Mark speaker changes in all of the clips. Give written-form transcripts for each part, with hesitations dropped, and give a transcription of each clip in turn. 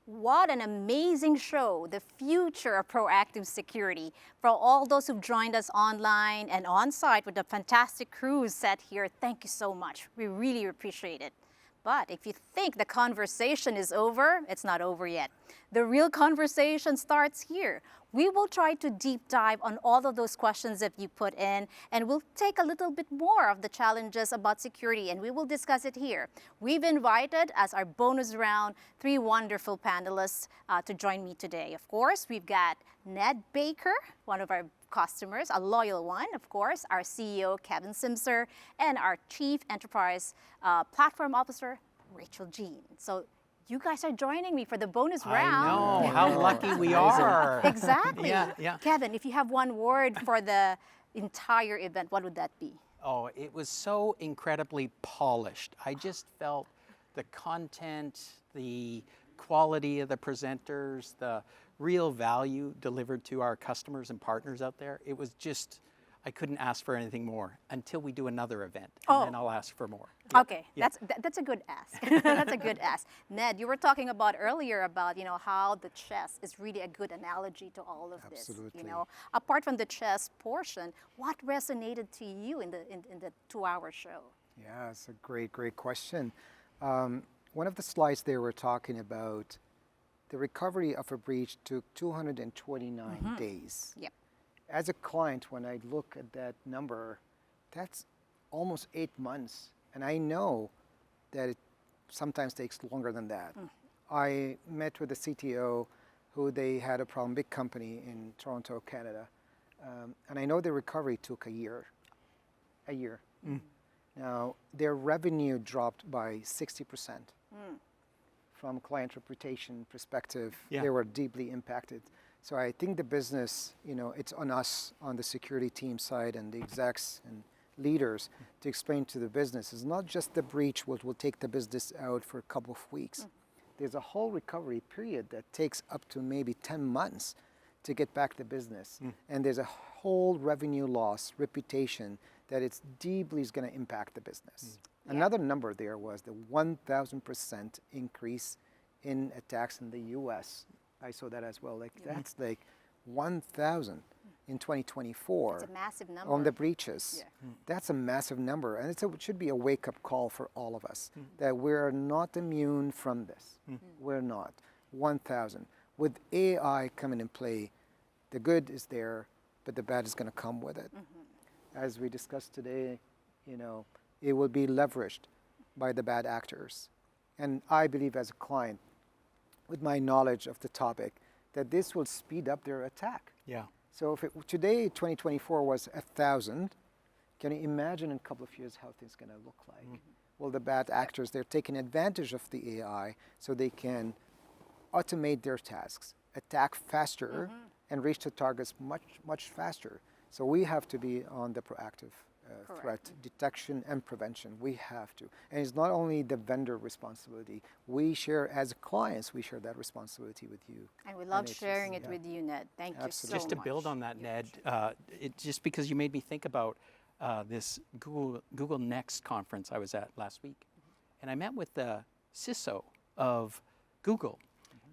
Speaker 1: What an amazing show, the future of proactive security. For all those who've joined us online and on-site with the fantastic crews set here, thank you so much. We really appreciate it. But if you think the conversation is over, it's not over yet. The real conversation starts here. We will try to deep dive on all of those questions that you put in, and we'll take a little bit more of the challenges about security, and we will discuss it here. We've invited, as our bonus round, 3 wonderful panelists to join me today. Of course, we've got Ned Baker, one of our customers, a loyal one, of course, our CEO, Kevin Simser, and our Chief Enterprise Platform Officer, Rachel Jean. So you guys are joining me for the bonus round.
Speaker 2: I know, how lucky we are.
Speaker 1: Exactly.
Speaker 2: Yeah.
Speaker 1: Kevin, if you have one word for the entire event, what would that be?
Speaker 2: Oh, it was so incredibly polished. I just felt the content, the quality of the presenters, the real value delivered to our customers and partners out there. It was just, I couldn't ask for anything more until we do another event, and then I'll ask for more.
Speaker 1: Yeah. Okay, yeah. That's a good ask. That's a good ask. Ned, you were talking about earlier about how the chess is really a good analogy to all of this.
Speaker 3: Absolutely.
Speaker 1: Apart from the chess portion, what resonated to you in the 2-hour show?
Speaker 3: Yeah, it's a great question. One of the slides they were talking about, the recovery of a breach took 229 days.
Speaker 1: Yep.
Speaker 3: As a client, when I look at that number, that's almost 8 months. And I know that it sometimes takes longer than that. I met with the CTO who they had a problem, big company in Toronto, Canada. And I know the recovery took a year. Now, their revenue dropped by 60%. From client reputation perspective, they were deeply impacted. So I think the business, it's on us, on the security team side and the execs and leaders to explain to the business. It's not just the breach which will take the business out for a couple of weeks. There's a whole recovery period that takes up to maybe 10 months to get back the business. And there's a whole revenue loss, reputation, that it's deeply is going to impact the business. Another number there was the 1,000% increase in attacks in the US. I saw that as well. That's like 1,000 in 2024.
Speaker 1: It's a massive number.
Speaker 3: On the breaches. That's a massive number. And it should be a wake-up call for all of us that we're not immune from this. We're not. 1,000. With AI coming in play, the good is there, but the bad is going to come with it. As we discussed today, it will be leveraged by the bad actors. And I believe as a client, with my knowledge of the topic, that this will speed up their attack.
Speaker 2: Yeah.
Speaker 3: So if today, 2024 was 1,000, can you imagine in a couple of years how things going to look like? Well, the bad actors, they're taking advantage of the AI so they can automate their tasks, attack faster, and reach the targets much faster. So we have to be on the proactive threat detection and prevention. We have to. And it's not only the vendor responsibility. We share, as clients, we share that responsibility with you.
Speaker 1: And we love sharing it with you, Ned. Thank you so much.
Speaker 2: Just to build on that, Ned, just because you made me think about this Google Next conference I was at last week. And I met with the CISO of Google.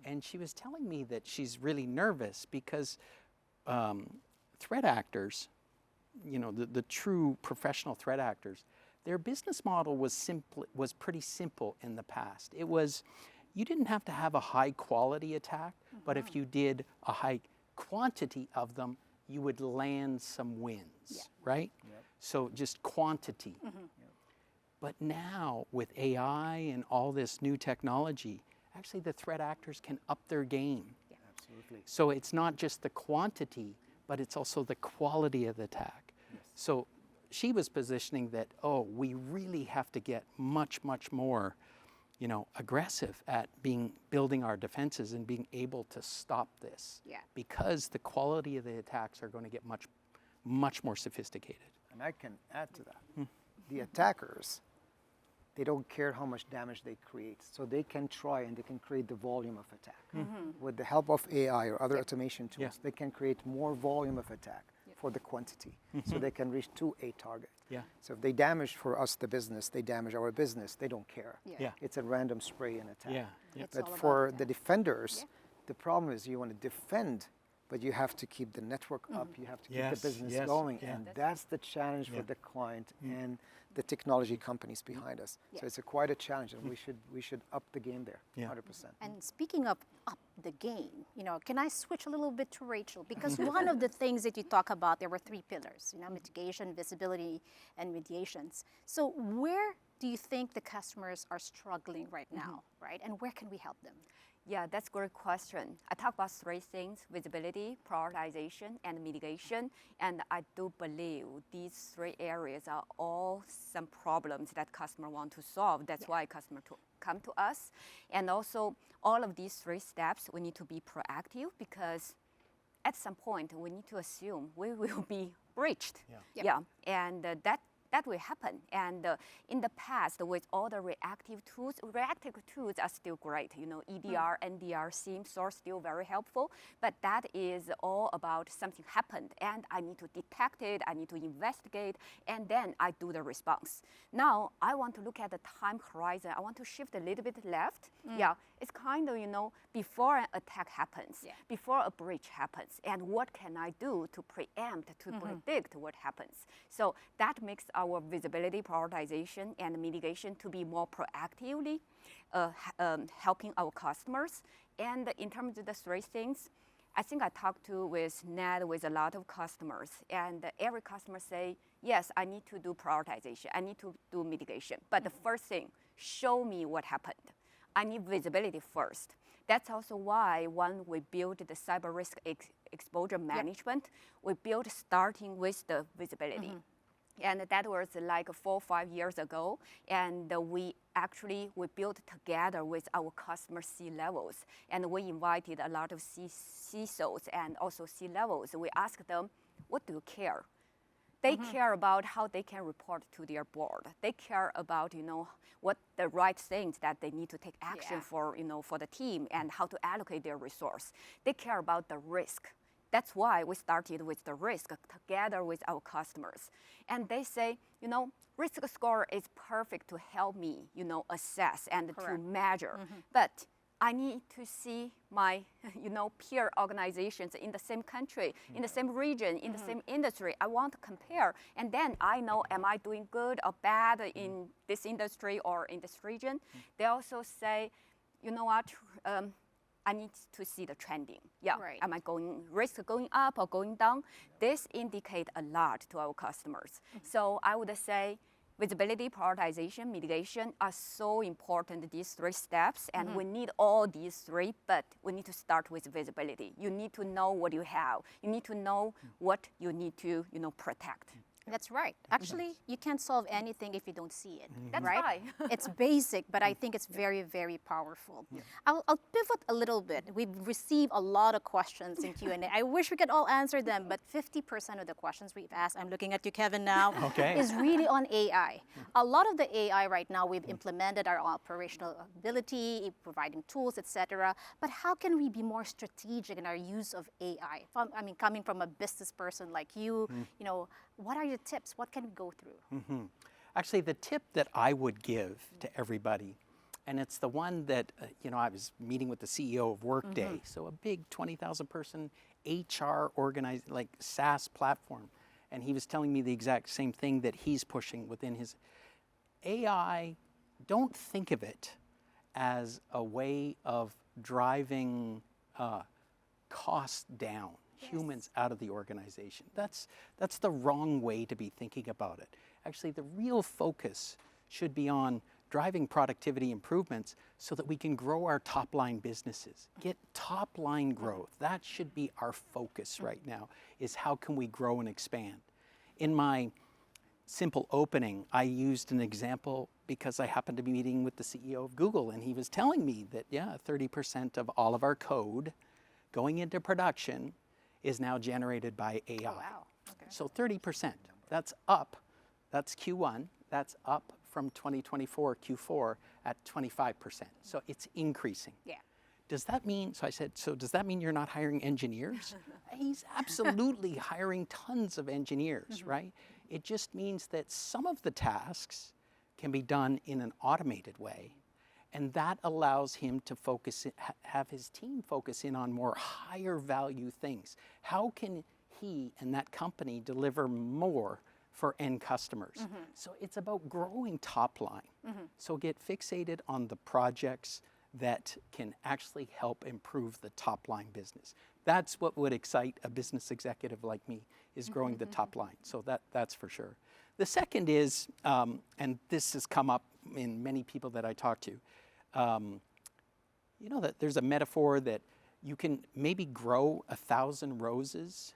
Speaker 2: And she was telling me that she's really nervous because threat actors, the true professional threat actors, their business model was pretty simple in the past. It was, you didn't have to have a high quality attack, but if you did a high quantity of them, you would land some wins, right? So just quantity. But now with AI and all this new technology, actually the threat actors can up their game.
Speaker 3: Absolutely.
Speaker 2: So it's not just the quantity, but it's also the quality of the attack. So she was positioning that, we really have to get much more, aggressive at building our defenses and being able to stop this. Because the quality of the attacks are going to get much more sophisticated.
Speaker 3: And I can add to that. The attackers, they don't care how much damage they create. So they can try and they can create the volume of attack. With the help of AI or other automation tools, they can create more volume of attack for the quantity. So they can reach to a target.
Speaker 2: Yeah.
Speaker 3: So if they damage for us the business, they damage our business, they don't care.
Speaker 2: Yeah.
Speaker 3: It's a random spray and attack.
Speaker 2: Yeah. Yeah.
Speaker 1: It's
Speaker 3: But
Speaker 1: all
Speaker 3: for
Speaker 1: about
Speaker 3: the
Speaker 1: that.
Speaker 3: defenders, the problem is you want to defend, but you have to keep the network up, you have to keep
Speaker 2: Yes,
Speaker 3: the business
Speaker 2: yes,
Speaker 3: going.
Speaker 2: yeah.
Speaker 3: And that's the challenge for
Speaker 2: Yeah.
Speaker 3: the client and the technology companies behind us.
Speaker 1: Yeah.
Speaker 3: So it's quite a challenge, and we should up the game there,
Speaker 2: Yeah.
Speaker 3: 100%.
Speaker 1: And speaking of up the game, can I switch a little bit to Rachel? Because one of the things that you talk about, there were 3 pillars, mitigation, visibility, and mediations. So where do you think the customers are struggling right now, right? And where can we help them?
Speaker 4: Yeah, that's a great question. I talk about 3 things: visibility, prioritization, and mitigation. And I do believe these 3 areas are all some problems that customer want to solve. That's why customer come to us. And also, all of these 3 steps, we need to be proactive, because at some point we need to assume we will be breached.
Speaker 1: Yeah.
Speaker 4: And that will happen. And in the past, with all the reactive tools are still great. EDR, NDR, SIEM, SOAR, still very helpful. But that is all about something happened, and I need to detect it, I need to investigate, and then I do the response. Now, I want to look at the time horizon. I want to shift a little bit left. Yeah, it's kind of, before an attack happens, before a breach happens, and what can I do to preempt, to predict what happens? So that makes our visibility, prioritization, and mitigation to be more proactively helping our customers. And in terms of the 3 things, I think I talked with Ned with a lot of customers, and every customer say, yes, I need to do prioritization, I need to do mitigation. But the first thing, show me what happened. I need visibility first. That's also why when we build the cyber risk exposure management, we build starting with the visibility. And that was like 4 or 5 years ago. And we built together with our customer C-levels. And we invited a lot of CISOs and also C-levels. We asked them, what do you care? They care about how they can report to their board. They care about, what the right things that they need to take action for, for the team, and how to allocate their resource. They care about the risk. That's why we started with the risk together with our customers. And they say, risk score is perfect to help me, assess and to measure. But I need to see my, peer organizations in the same country, in the same region, in the same industry. I want to compare, and then I know, am I doing good or bad in this industry or in this region? They also say, you know what, I need to see the trending. Yeah, am I risk going up or going down? This indicate a lot to our customers. So I would say, visibility, prioritization, mitigation are so important, these 3 steps, and we need all these 3, but we need to start with visibility. You need to know what you have. You need to know what you need to, protect.
Speaker 1: That's right. Actually, you can't solve anything if you don't see it.
Speaker 4: That's
Speaker 1: right.
Speaker 4: right.
Speaker 1: It's basic, but I think it's very, very powerful. I'll pivot a little bit. We've received a lot of questions in Q&A. I wish we could all answer them, but 50% of the questions we've asked, I'm looking at you, Kevin, now, is really on AI. A lot of the AI right now, we've implemented our operational ability, providing tools, etc. But how can we be more strategic in our use of AI? Coming from a business person like you, what are your tips? What can we go through?
Speaker 2: Actually, the tip that I would give to everybody, and it's the one that, I was meeting with the CEO of Workday, so a big 20,000 person HR organized, like SaaS platform. And he was telling me the exact same thing that he's pushing within his AI. Don't think of it as a way of driving costs down. Humans out of the organization. That's the wrong way to be thinking about it. Actually, the real focus should be on driving productivity improvements so that we can grow our top line businesses, get top line growth. That should be our focus right now, is how can we grow and expand. In my simple opening, I used an example because I happened to be meeting with the CEO of Google, and he was telling me that, 30% of all of our code going into production is now generated by AI.
Speaker 1: Oh, wow. Okay.
Speaker 2: So 30%, that's up. That's Q1, that's up from 2024 Q4 at 25%. So it's increasing.
Speaker 1: Yeah.
Speaker 2: Does that mean, so I said, so does that mean you're not hiring engineers? He's absolutely hiring tons of engineers, right? It just means that some of the tasks can be done in an automated way, and that allows him to focus, have his team focus in on more higher value things. How can he and that company deliver more for end customers? So it's about growing top line. So get fixated on the projects that can actually help improve the top line business. That's what would excite a business executive like me, is growing the top line. So that's for sure. The second is, and this has come up in many people that I talk to, you know that there's a metaphor that you can maybe grow 1,000 roses,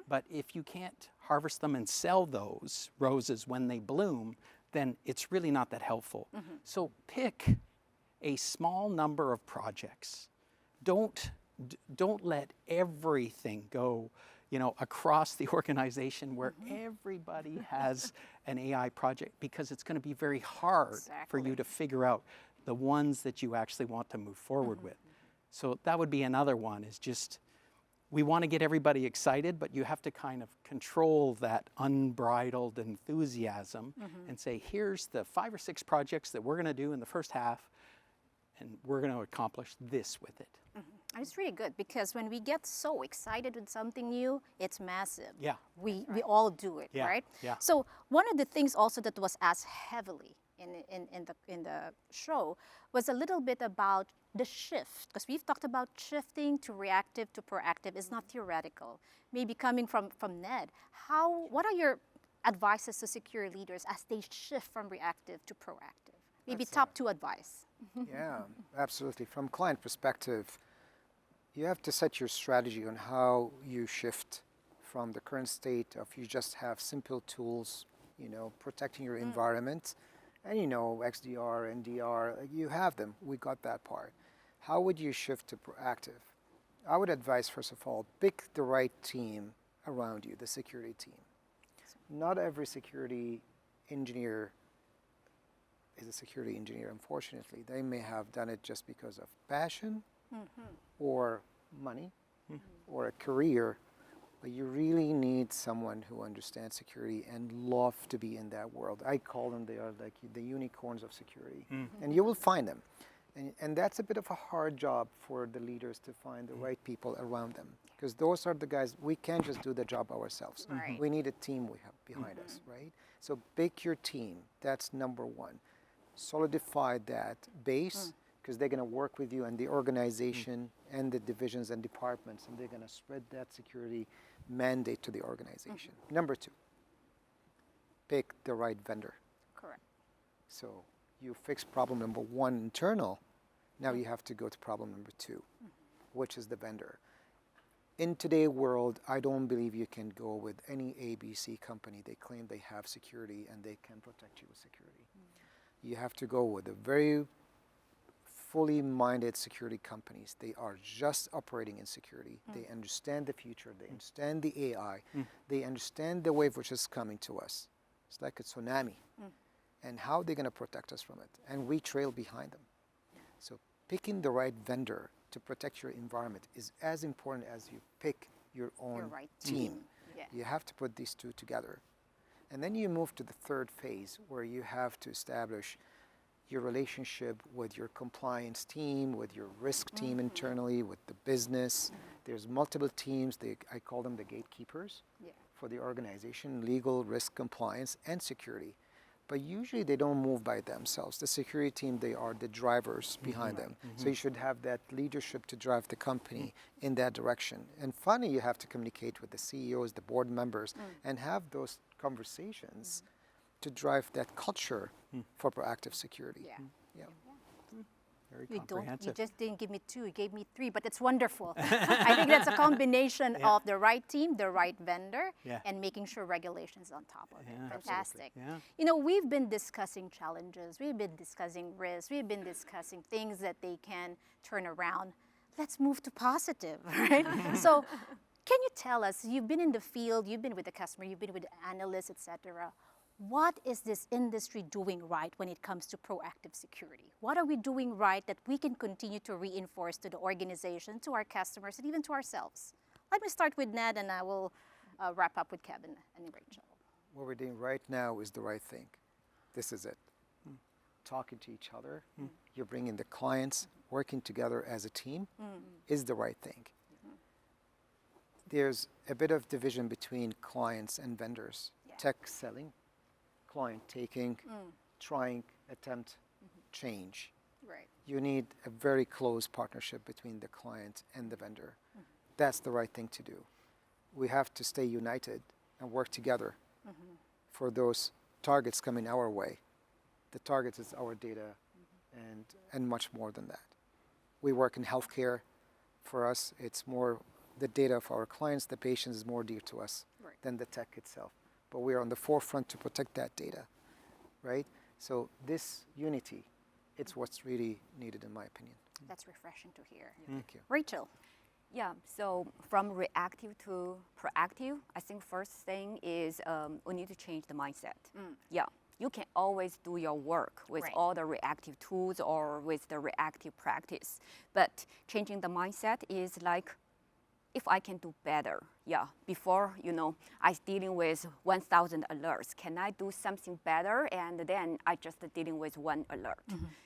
Speaker 2: but if you can't harvest them and sell those roses when they bloom, then it's really not that helpful. So pick a small number of projects. Don't let everything go, you know, across the organization where everybody has an AI project, because it's going to be very hard for you to figure out the ones that you actually want to move forward with. So that would be another one, is just, we want to get everybody excited, but you have to kind of control that unbridled enthusiasm and say, here's the 5 or 6 projects that we're going to do in the first half, and we're going to accomplish this with it.
Speaker 1: And it's really good, because when we get so excited with something new, it's massive.
Speaker 2: Yeah.
Speaker 1: We all do it,
Speaker 2: Yeah,
Speaker 1: right?
Speaker 2: yeah.
Speaker 1: So one of the things also that was asked heavily in the show was a little bit about the shift, because we've talked about shifting to reactive to proactive. It's not theoretical. Maybe coming from Ned, what are your advices to secure leaders as they shift from reactive to proactive? Maybe top 2 advice.
Speaker 3: Yeah, absolutely. From client perspective, you have to set your strategy on how you shift from the current state of you just have simple tools, you know, protecting your environment, and you know, XDR, NDR, you have them. We got that part. How would you shift to proactive? I would advise, first of all, pick the right team around you, the security team. Not every security engineer is a security engineer, unfortunately. They may have done it just because of passion or money or a career, but you really need someone who understands security and love to be in that world. I call them, they are like the unicorns of security. And you will find them. And that's a bit of a hard job for the leaders to find the right people around them, because those are the guys, we can't just do the job ourselves.
Speaker 1: Right.
Speaker 3: We need a team we have behind us, right? So pick your team, that's number one. Solidify that base, because they're going to work with you and the organization and the divisions and departments, and they're going to spread that security mandate to the organization. Number 2, pick the right vendor.
Speaker 1: Correct.
Speaker 3: So you fix problem number 1 internal, now you have to go to problem number 2, which is the vendor. In today's world, I don't believe you can go with any ABC company. They claim they have security and they can protect you with security. You have to go with a very fully minded security companies. They are just operating in security. They understand the future. They understand the AI. They understand the wave which is coming to us. It's like a tsunami. And how they're going to protect us from it. And we trail behind them. So picking the right vendor to protect your environment is as important as you pick your own
Speaker 1: right
Speaker 3: team.
Speaker 1: Yeah.
Speaker 3: You have to put these two together. And then you move to the third phase, where you have to establish your relationship with your compliance team, with your risk team internally, with the business. There's multiple teams. I call them the gatekeepers for the organization: legal, risk, compliance, and security. But usually they don't move by themselves. The security team, they are the drivers behind them. So you should have that leadership to drive the company in that direction. And finally, you have to communicate with the CEOs, the board members, and have those conversations to drive that culture for proactive security. Yeah.
Speaker 2: Very
Speaker 1: You
Speaker 2: comprehensive.
Speaker 1: just didn't give me 2, you gave me 3, but it's wonderful. I think that's a combination of the right team, the right vendor, and making sure regulations on top of it. Fantastic.
Speaker 2: Yeah.
Speaker 1: You know, we've been discussing challenges, we've been discussing risks, we've been discussing things that they can turn around. Let's move to positive, right? So can you tell us, you've been in the field, you've been with the customer, you've been with the analysts, etc. What is this industry doing right when it comes to proactive security? What are we doing right that we can continue to reinforce to the organization, to our customers, and even to ourselves? Let me start with Ned, and I will wrap up with Kevin and Rachel.
Speaker 3: what we're doing right now is the right thing. This is it. Talking to each other, you're bringing the clients, working together as a team is the right thing. There's a bit of division between clients and vendors.
Speaker 1: Yeah.
Speaker 3: Tech selling, client taking, trying, attempt, change.
Speaker 1: Right.
Speaker 3: You need a very close partnership between the client and the vendor. That's the right thing to do. We have to stay united and work together for those targets coming our way. The target is our data and much more than that. We work in healthcare. For us, it's more the data of our clients, the patients is more dear to us
Speaker 1: Right.
Speaker 3: than the tech itself. But we are on the forefront to protect that data, right? So this unity, it's what's really needed in my opinion.
Speaker 1: That's refreshing to hear.
Speaker 3: Thank you.
Speaker 1: Rachel.
Speaker 4: Yeah, so from reactive to proactive, I think first thing is we need to change the mindset. Yeah, you can always do your work with
Speaker 1: Right.
Speaker 4: all the reactive tools or with the reactive practice, but changing the mindset is like, if I can do better, yeah, before, I dealing with 1,000 alerts, can I do something better? And then I just dealing with one alert.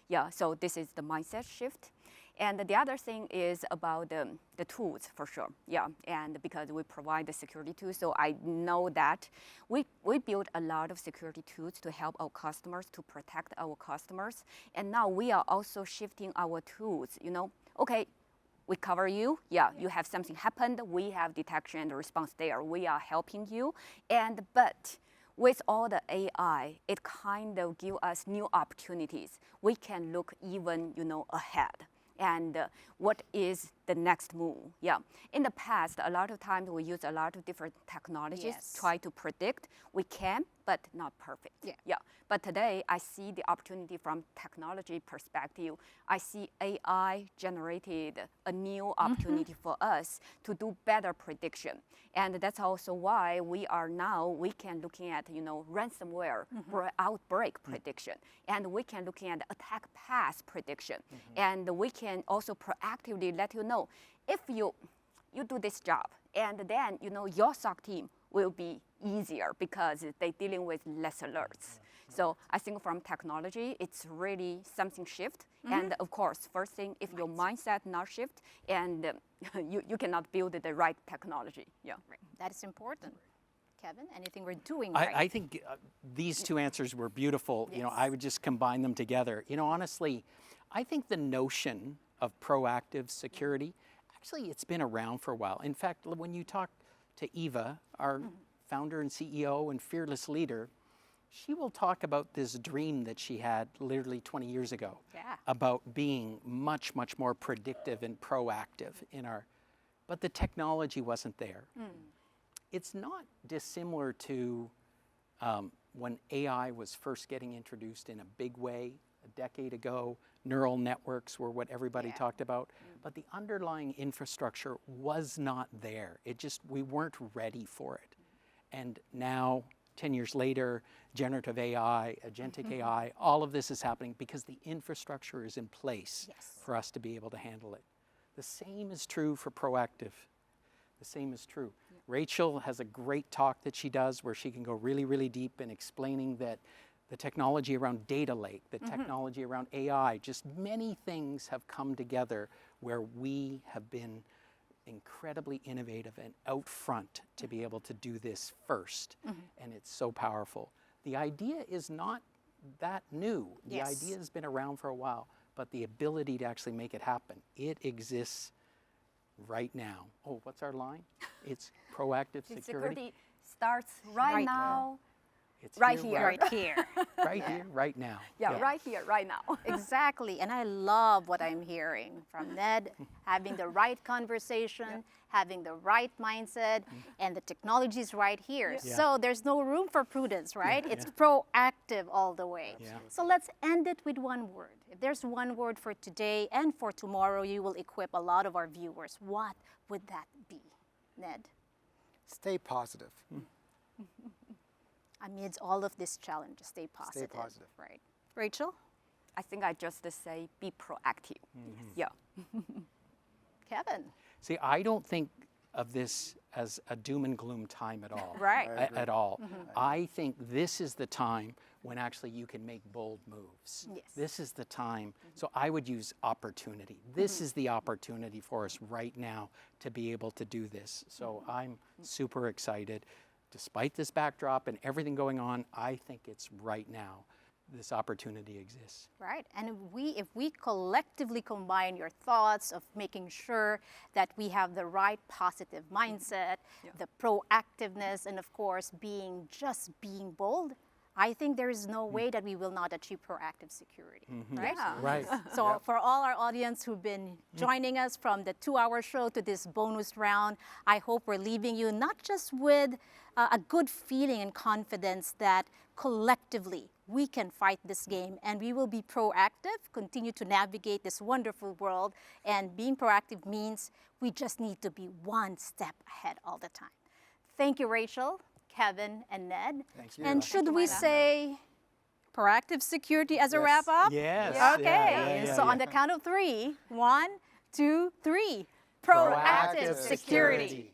Speaker 4: Yeah, so this is the mindset shift. And the other thing is about the tools for sure, yeah, and because we provide the security tools, so I know that we build a lot of security tools to help our customers, to protect our customers, and now we are also shifting our tools, okay, we cover you, yeah, you have something happened, we have detection and response there, we are helping you, but with all the AI, it kind of give us new opportunities. We can look even, ahead. And what is the next move? Yeah. In the past, a lot of times we use a lot of different technologies
Speaker 1: Yes.
Speaker 4: try to predict. We can, but not perfect.
Speaker 1: Yeah.
Speaker 4: But today, I see the opportunity from technology perspective. I see AI generated a new opportunity for us to do better prediction. And that's also why we can looking at, ransomware outbreak prediction. And we can looking at attack path prediction. And we can also proactively let you know if you do this job, and then, your SOC team will be easier because they're dealing with less alerts. So I think from technology, it's really something shift. And of course, first thing, if your mindset not shift, and you cannot build the right technology. Yeah.
Speaker 1: Right. That is important. Kevin, anything we're doing right?
Speaker 2: I think these two answers were beautiful.
Speaker 1: Yes.
Speaker 2: I would just combine them together. Honestly, I think the notion of proactive security, actually, it's been around for a while. In fact, when you talk to Eva, our founder and CEO and fearless leader, she will talk about this dream that she had literally 20 years ago
Speaker 1: Yeah.
Speaker 2: about being much, much more predictive and proactive but the technology wasn't there. It's not dissimilar to when AI was first getting introduced in a big way a decade ago. Neural networks were what everybody
Speaker 1: Yeah.
Speaker 2: talked about, but the underlying infrastructure was not there. We weren't ready for it. And now, 10 years later, generative AI, agentic AI, all of this is happening because the infrastructure is in place
Speaker 1: Yes.
Speaker 2: for us to be able to handle it. The same is true for proactive. The same is true. Yeah. Rachel has a great talk that she does where she can go really, really deep in explaining that the technology around data lake, the technology around AI, just many things have come together where we have been incredibly innovative and out front to be able to do this first. And it's so powerful. The idea is not that new. The
Speaker 1: Yes.
Speaker 2: idea has been around for a while, but the ability to actually make it happen, it exists right now. Oh, what's our line? It's proactive security.
Speaker 4: Security starts right
Speaker 1: Right
Speaker 4: now.
Speaker 2: It's
Speaker 4: right here.
Speaker 1: Right here.
Speaker 2: right here, right now.
Speaker 4: Yeah, right here, right now.
Speaker 1: Exactly. And I love what I'm hearing from Ned, having the right conversation, having the right mindset, and the technology is right here.
Speaker 2: Yeah.
Speaker 1: So there's no room for prudence, right?
Speaker 2: Yeah.
Speaker 1: It's proactive all the way.
Speaker 2: Yeah.
Speaker 1: So let's end it with one word. If there's one word for today and for tomorrow, you will equip a lot of our viewers. What would that be, Ned?
Speaker 3: Stay positive.
Speaker 1: Amidst all of these challenges, stay positive.
Speaker 3: positive.
Speaker 1: Right. Rachel?
Speaker 4: I think I just say be proactive. Yeah.
Speaker 1: Kevin?
Speaker 2: See, I don't think of this as a doom and gloom time at all.
Speaker 1: Right.
Speaker 2: At all. I think this is the time when actually you can make bold moves.
Speaker 1: Yes.
Speaker 2: This is the time. So I would use opportunity. This is the opportunity for us right now to be able to do this. So I'm super excited. Despite this backdrop and everything going on, I think it's right now this opportunity exists.
Speaker 1: Right, and if we collectively combine your thoughts of making sure that we have the right positive mindset, the proactiveness, and of course being bold, I think there is no way that we will not achieve proactive security, right?
Speaker 4: Yeah.
Speaker 2: Right.
Speaker 1: So for all our audience who've been joining us from the 2-hour show to this bonus round, I hope we're leaving you not just with a good feeling and confidence that collectively we can fight this game and we will be proactive, continue to navigate this wonderful world. And being proactive means we just need to be one step ahead all the time. Thank you, Rachel, Kevin, and Ned.
Speaker 3: Thank you.
Speaker 1: And should we say proactive security as a
Speaker 3: Yes.
Speaker 1: wrap up?
Speaker 2: Yes.
Speaker 1: Okay, so on the count of 3, 1, 2, 3. Proactive security.